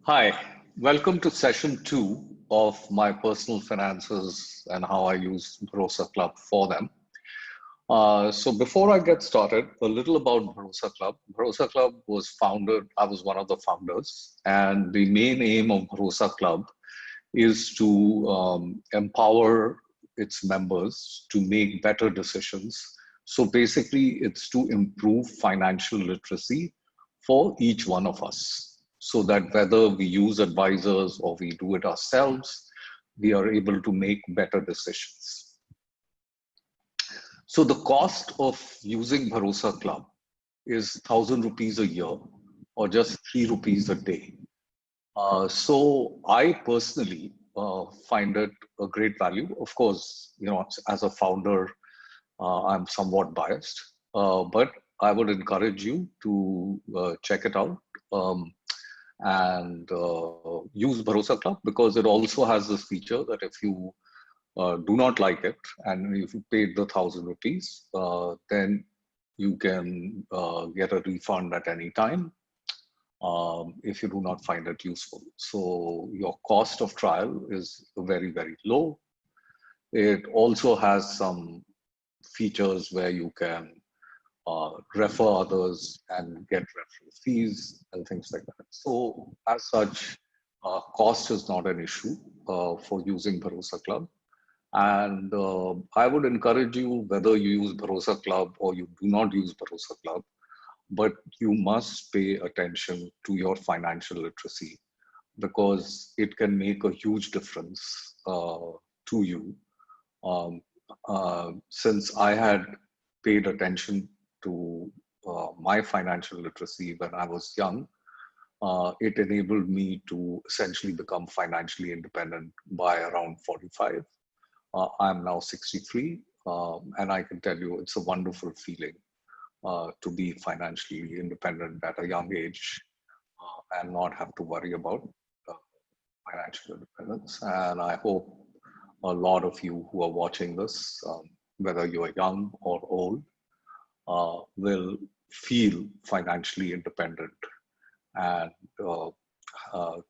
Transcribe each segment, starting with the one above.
Hi, welcome to session two of my personal finances and how I use Bharosa Club for them. So before I get started, a little about Bharosa Club. Bharosa Club was founded, I was one of the founders, and the main aim of Bharosa Club is to empower its members to make better decisions. So basically, it's to improve financial literacy for each one of us so that whether we use advisors or we do it ourselves, we are able to make better decisions. So the cost of using Bharosa Club is 1,000 rupees a year or just 3 rupees a day. So I personally find it a great value. Of course, as a founder, I'm somewhat biased, but I would encourage you to check it out and use Bharosa Club because it also has this feature that if you do not like it and if you paid the 1,000 rupees, then you can get a refund at any time if you do not find it useful. So your cost of trial is very, very low. It also has some features where you can refer others and get referral fees and things like that. So as such, cost is not an issue for using Bharosa Club. And I would encourage you, whether you use Bharosa Club or you do not use Bharosa Club, but you must pay attention to your financial literacy because it can make a huge difference to you. Um, since I had paid attention to my financial literacy when I was young, it enabled me to essentially become financially independent by around 45. I'm now 63, and I can tell you it's a wonderful feeling to be financially independent at a young age and not have to worry about uh, financial independence. And I hope a lot of you who are watching this, whether you are young or old, will feel financially independent and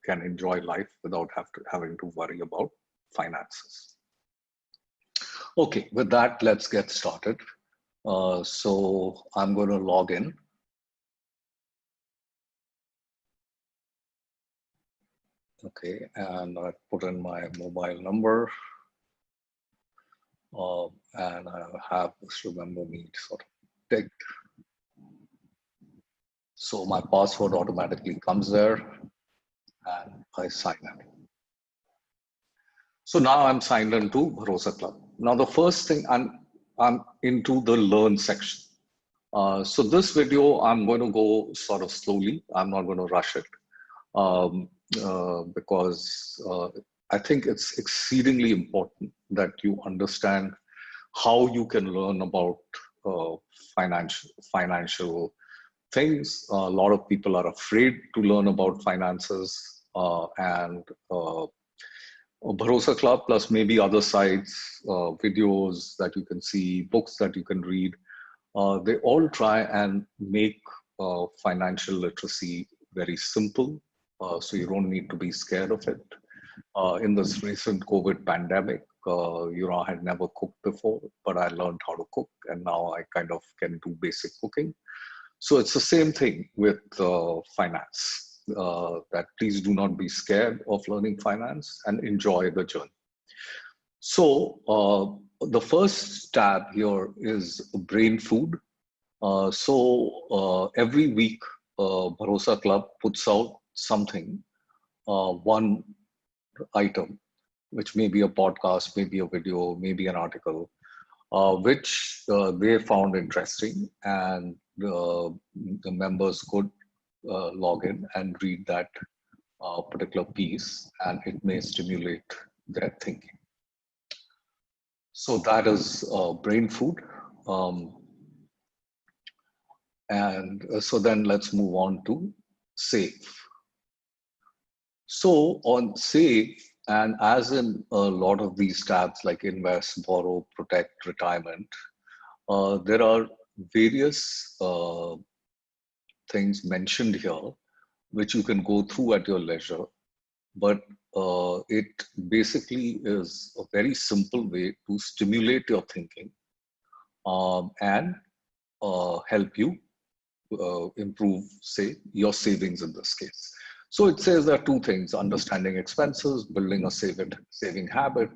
can enjoy life without having to worry about finances. Okay, with that, let's get started. So I'm going to log in. Okay, and I put in my mobile number. And I have this remember me sort of ticked. So my password automatically comes there and I sign in. So now I'm signed into Bharosa Club. Now the first thing, I'm into the learn section. So this video, I'm going to go sort of slowly. I'm not going to rush it because I think it's exceedingly important that you understand how you can learn about financial things. A lot of people are afraid to learn about finances, and Bharosa Club plus maybe other sites, videos that you can see, books that you can read. They all try and make financial literacy very simple, so you don't need to be scared of it. In this recent COVID pandemic, I had never cooked before, but I learned how to cook, and now I kind of can do basic cooking. So it's the same thing with finance. That please do not be scared of learning finance and enjoy the journey. So the first tab here is brain food. Every week, Bharosa Club puts out something, one item, which may be a podcast, maybe a video, maybe an article, which they found interesting, and the members could log in and read that particular piece, and it may stimulate their thinking. So that is brain food. So then let's move on to save. So on save, and as in a lot of these tabs like invest, borrow, protect, retirement, there are various things mentioned here which you can go through at your leisure. But it basically is a very simple way to stimulate your thinking and help you improve, say, your savings in this case. So it says there are two things: understanding expenses, building a saving habit.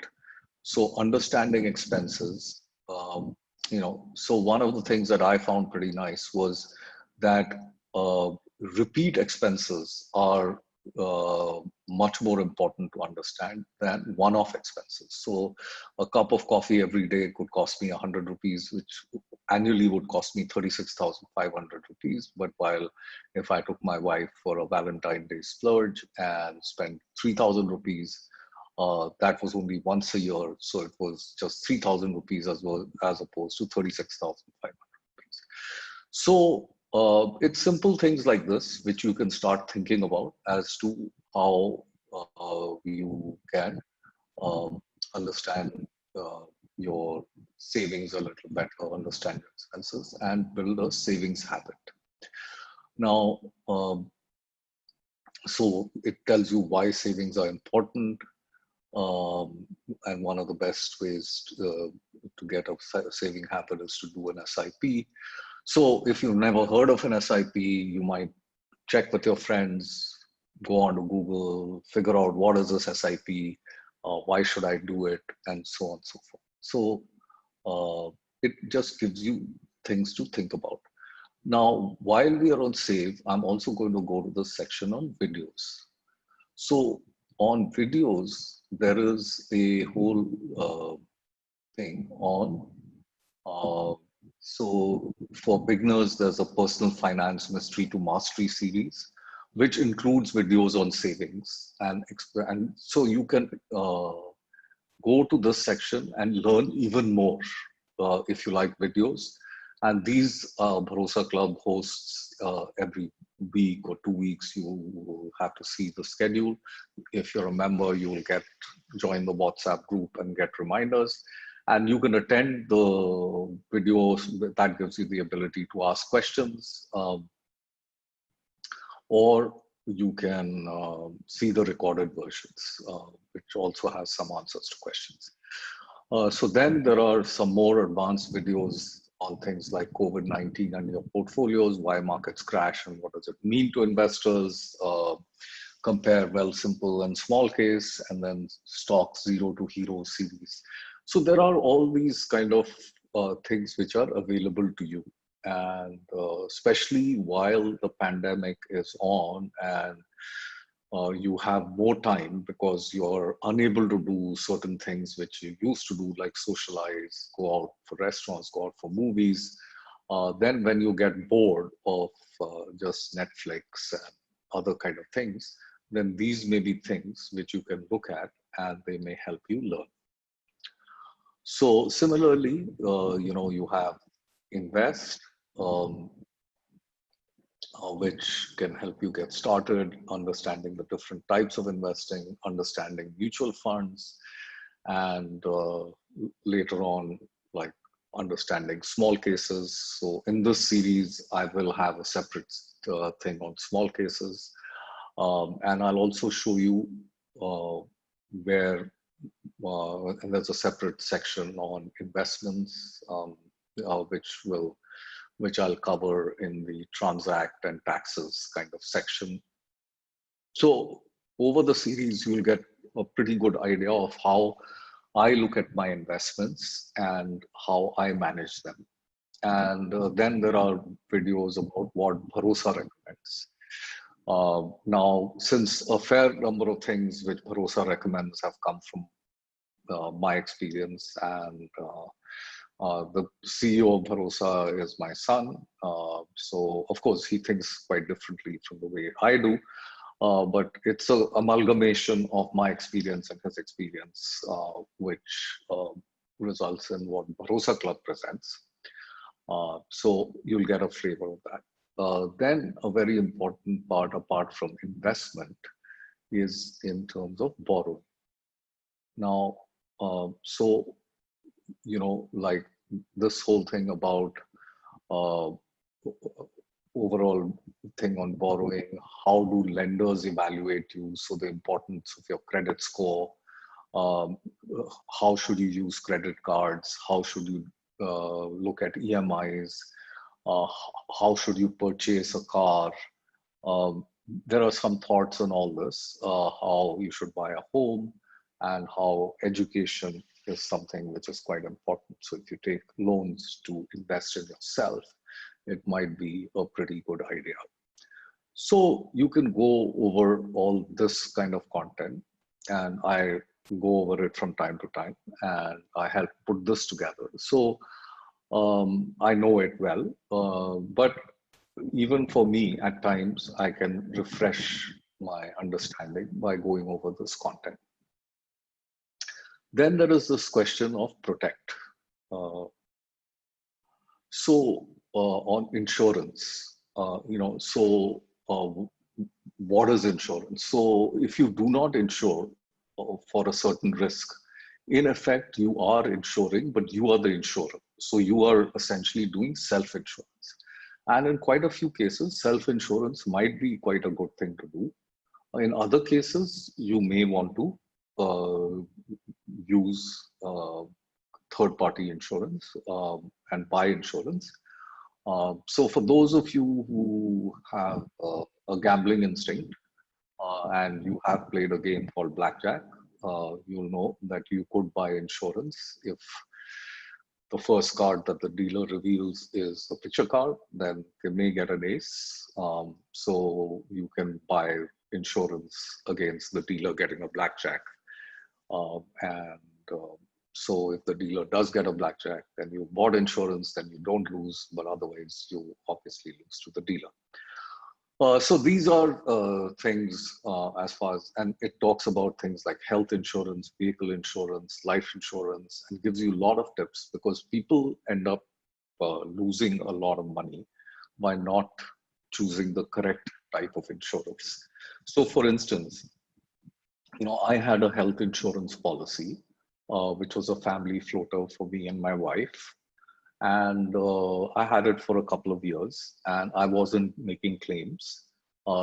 So understanding expenses, so one of the things that I found pretty nice was that repeat expenses are much more important to understand than one-off expenses. So a cup of coffee every day could cost me 100 rupees, which annually would cost me 36,500 rupees. But while if I took my wife for a Valentine Day splurge and spent 3,000 rupees, that was only once a year. So it was just 3,000 rupees as well, as opposed to 36,500 rupees. So it's simple things like this, which you can start thinking about as to how you can understand your savings a little better, understand your expenses, and build a savings habit. Now, so it tells you why savings are important. And one of the best ways to get a saving habit is to do an SIP. So if you've never heard of an SIP, you might check with your friends, go on to Google, figure out what is this SIP, why should I do it, and so on and so forth. So it just gives you things to think about. Now, while we are on save, I'm also going to go to the section on videos. So on videos, there is a whole thing on, so for beginners, there's a personal finance mystery to mastery series, which includes videos on savings. And so you can go to this section and learn even more if you like videos. And these Bharosa Club hosts every week or 2 weeks. You will have to see the schedule. If you're a member, you will join the WhatsApp group and get reminders. And you can attend the videos. That gives you the ability to ask questions, or you can see the recorded versions, which also has some answers to questions. So then there are some more advanced videos on things like COVID-19 and your portfolios, why markets crash and what does it mean to investors, compare well, simple and small case, and then stocks zero to hero series. So there are all these kind of things which are available to you. And especially while the pandemic is on and you have more time because you're unable to do certain things which you used to do, like socialize, go out for restaurants, go out for movies. Then when you get bored of just Netflix and other kind of things, then these may be things which you can look at and they may help you learn. So similarly, you have invest, which can help you get started, understanding the different types of investing, understanding mutual funds, and later on, like understanding small cases. So in this series, I will have a separate thing on small cases. And I'll also show you where, and there's a separate section on investments, which I'll cover in the transact and taxes kind of section. So over the series, you'll get a pretty good idea of how I look at my investments and how I manage them. And then there are videos about what Bharosa recommends. Now, since a fair number of things which Bharosa recommends have come from my experience, and the CEO of Bharosa is my son. So, of course, he thinks quite differently from the way I do. But it's an amalgamation of my experience and his experience, which results in what Bharosa Club presents. So you'll get a flavor of that. Then a very important part, apart from investment, is in terms of borrowing. Now, so, like this whole thing about overall thing on borrowing. How do lenders evaluate you? So the importance of your credit score. Um, how should you use credit cards? How should you look at EMIs? Uh, how should you purchase a car? Um, there are some thoughts on all this, how you should buy a home and how education is something which is quite important. So if you take loans to invest in yourself, it might be a pretty good idea. So you can go over all this kind of content, and I go over it from time to time, and I help put this together. So I know it well, but even for me, at times, I can refresh my understanding by going over this content. Then there is this question of protect. Uh, on insurance, what is insurance? So if you do not insure for a certain risk, in effect, you are insuring, but you are the insurer. So you are essentially doing self-insurance. And in quite a few cases, self-insurance might be quite a good thing to do. In other cases, you may want to use third-party insurance and buy insurance. So for those of you who have a gambling instinct and you have played a game called blackjack, you'll know that you could buy insurance if the first card that the dealer reveals is a picture card, then they may get an ace. So you can buy insurance against the dealer getting a blackjack. So if the dealer does get a blackjack, then you bought insurance, then you don't lose, but otherwise you obviously lose to the dealer. So these are things as far as, and it talks about things like health insurance, vehicle insurance, life insurance, and gives you a lot of tips because people end up losing a lot of money by not choosing the correct type of insurance. So for instance, I had a health insurance policy, which was a family floater for me and my wife. And I had it for a couple of years and I wasn't making claims.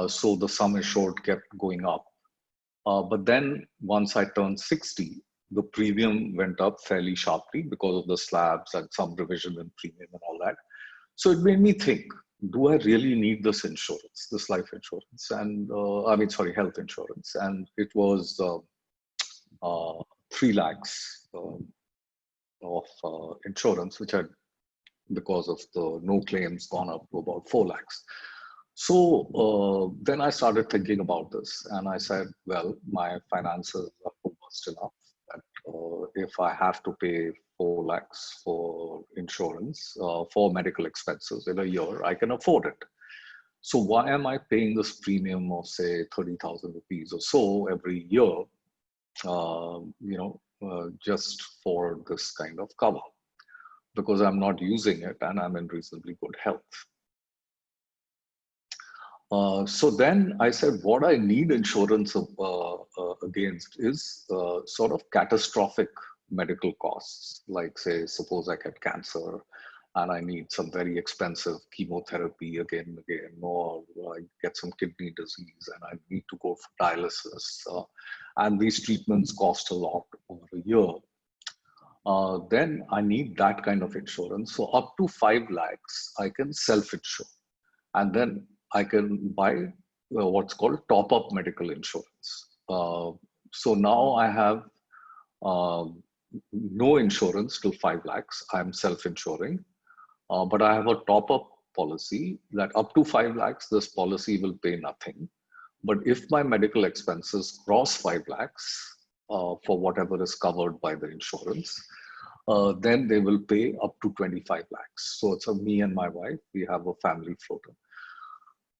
So the sum assured kept going up. But then once I turned 60, the premium went up fairly sharply because of the slabs and some revision in premium and all that. So it made me think, do I really need this insurance, this life insurance? And health insurance. And it was 3 lakhs of insurance, which had, because of the no claims, gone up to about 4 lakhs. So then I started thinking about this and I said, well, my finances are robust enough that if I have to pay 4 lakhs for insurance for medical expenses in a year, I can afford it. So why am I paying this premium of say 30,000 rupees or so every year, just for this kind of cover? Because I'm not using it and I'm in reasonably good health. So then I said, what I need insurance against is sort of catastrophic medical costs. Like say, suppose I get cancer and I need some very expensive chemotherapy again and again, or I get some kidney disease and I need to go for dialysis. And these treatments cost a lot over a year. Then I need that kind of insurance. So up to 5 lakhs, I can self-insure. And then I can buy what's called top-up medical insurance. So now I have no insurance till 5 lakhs. I'm self-insuring. But I have a top-up policy that up to 5 lakhs, this policy will pay nothing. But if my medical expenses cross 5 lakhs, for whatever is covered by the insurance, then they will pay up to 25 lakhs. So it's me and my wife, we have a family floater.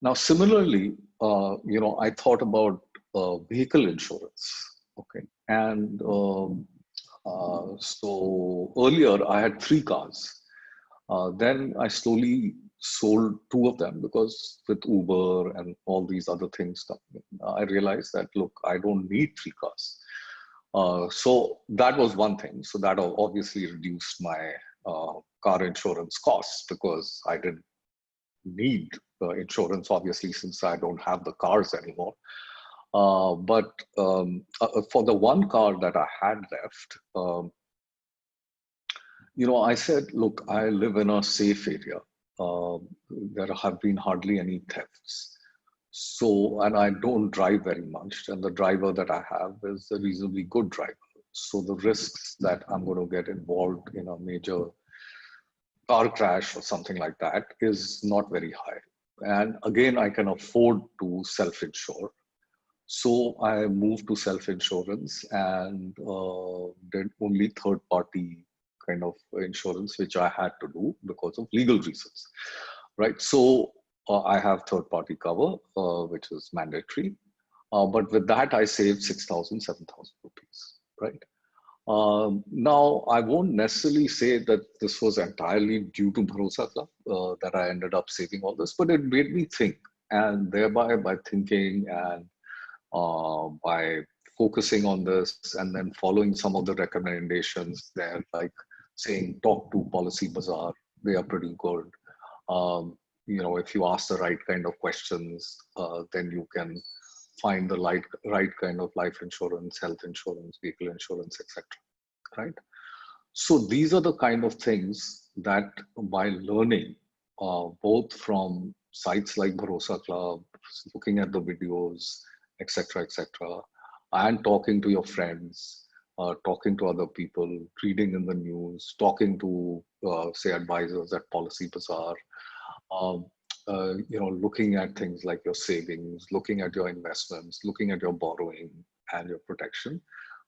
Now, similarly, I thought about vehicle insurance. Okay. And so earlier I had 3 cars. Then I slowly sold 2 of them because with Uber and all these other things coming in, I realized that, look, I don't need 3 cars. So that was one thing. So that obviously reduced my car insurance costs because I didn't need insurance, obviously, since I don't have the cars anymore. But for the one car that I had left, I said, look, I live in a safe area. There have been hardly any thefts. So, and I don't drive very much. And the driver that I have is a reasonably good driver. So the risks that I'm going to get involved in a major car crash or something like that is not very high. And again, I can afford to self-insure. So I moved to self-insurance and did only third-party kind of insurance, which I had to do because of legal reasons, right? So I have third-party cover, which is mandatory. But with that, I saved 6,000, 7,000 rupees, right? Now, I won't necessarily say that this was entirely due to Bharosa Club, that I ended up saving all this, but it made me think. And thereby, by thinking and by focusing on this and then following some of the recommendations there, like saying, talk to Policy Bazaar, they are pretty good. If you ask the right kind of questions, then you can find the right kind of life insurance, health insurance, vehicle insurance, etc. Right? So these are the kind of things that by learning, both from sites like Bharosa Club, looking at the videos, etc., etc., and talking to your friends, talking to other people, reading in the news, talking to, say, advisors at Policy Bazaar, looking at things like your savings, looking at your investments, looking at your borrowing and your protection,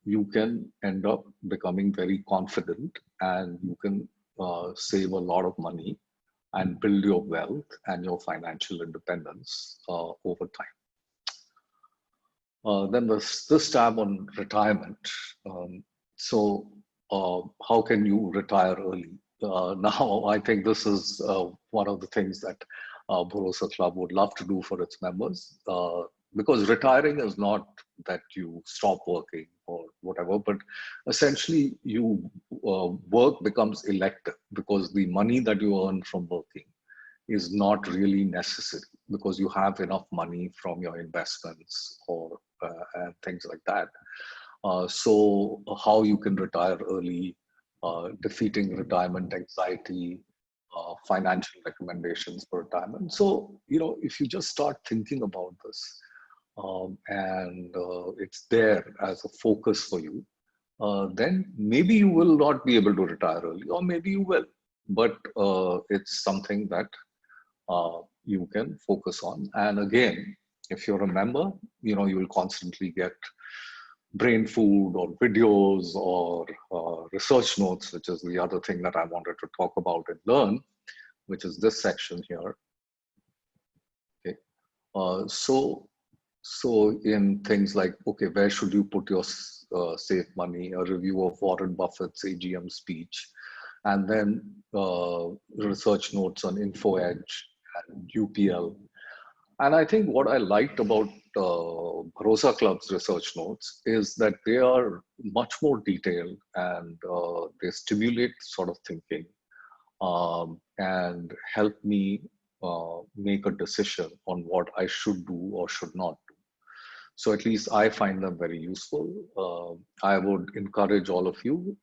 you can end up becoming very confident and you can save a lot of money and build your wealth and your financial independence over time. Then there's this tab on retirement. How can you retire early? Now, I think this is one of the things that Bharosa Club would love to do for its members, because retiring is not that you stop working or whatever, but essentially you work becomes elective because the money that you earn from working is not really necessary because you have enough money from your investments or and things like that. So how you can retire early, defeating retirement anxiety, financial recommendations for retirement. So, if you just start thinking about this and it's there as a focus for you, then maybe you will not be able to retire early, or maybe you will, but it's something that you can focus on. And again, if you're a member, you will constantly get brain food or videos or research notes, which is the other thing that I wanted to talk about and learn, which is this section here. Okay, so in things like, okay, where should you put your safe money? A review of Warren Buffett's AGM speech, and then research notes on InfoEdge and UPL. And I think what I liked about Bharosa Club's research notes is that they are much more detailed and they stimulate sort of thinking and help me make a decision on what I should do or should not do. So at least I find them very useful. I would encourage all of you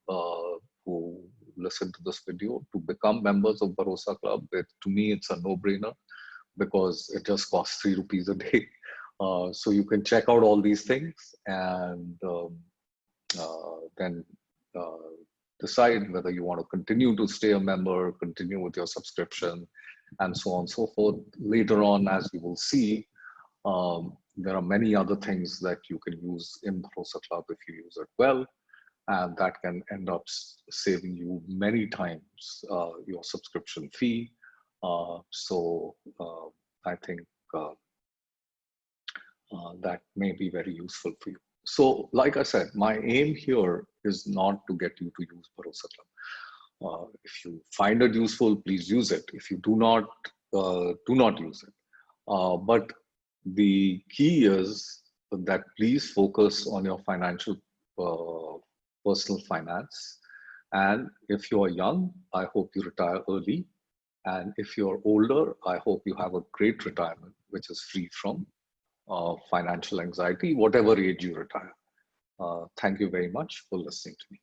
who listen to this video to become members of Bharosa Club. To me, it's a no-brainer because it just costs 3 rupees a day. So you can check out all these things and then decide whether you want to continue to stay a member, continue with your subscription, and so on and so forth. Later on, as you will see, there are many other things that you can use in Bharosa Club if you use it well, and that can end up saving you many times your subscription fee. So I think that may be very useful for you. So like I said, my aim here is not to get you to use Bharosa Club. If you find it useful, please use it. If you do not use it. But the key is that please focus on your financial, personal finance. And if you are young, I hope you retire early. And if you're older, I hope you have a great retirement, which is free from financial anxiety, whatever age you retire. Thank you very much for listening to me.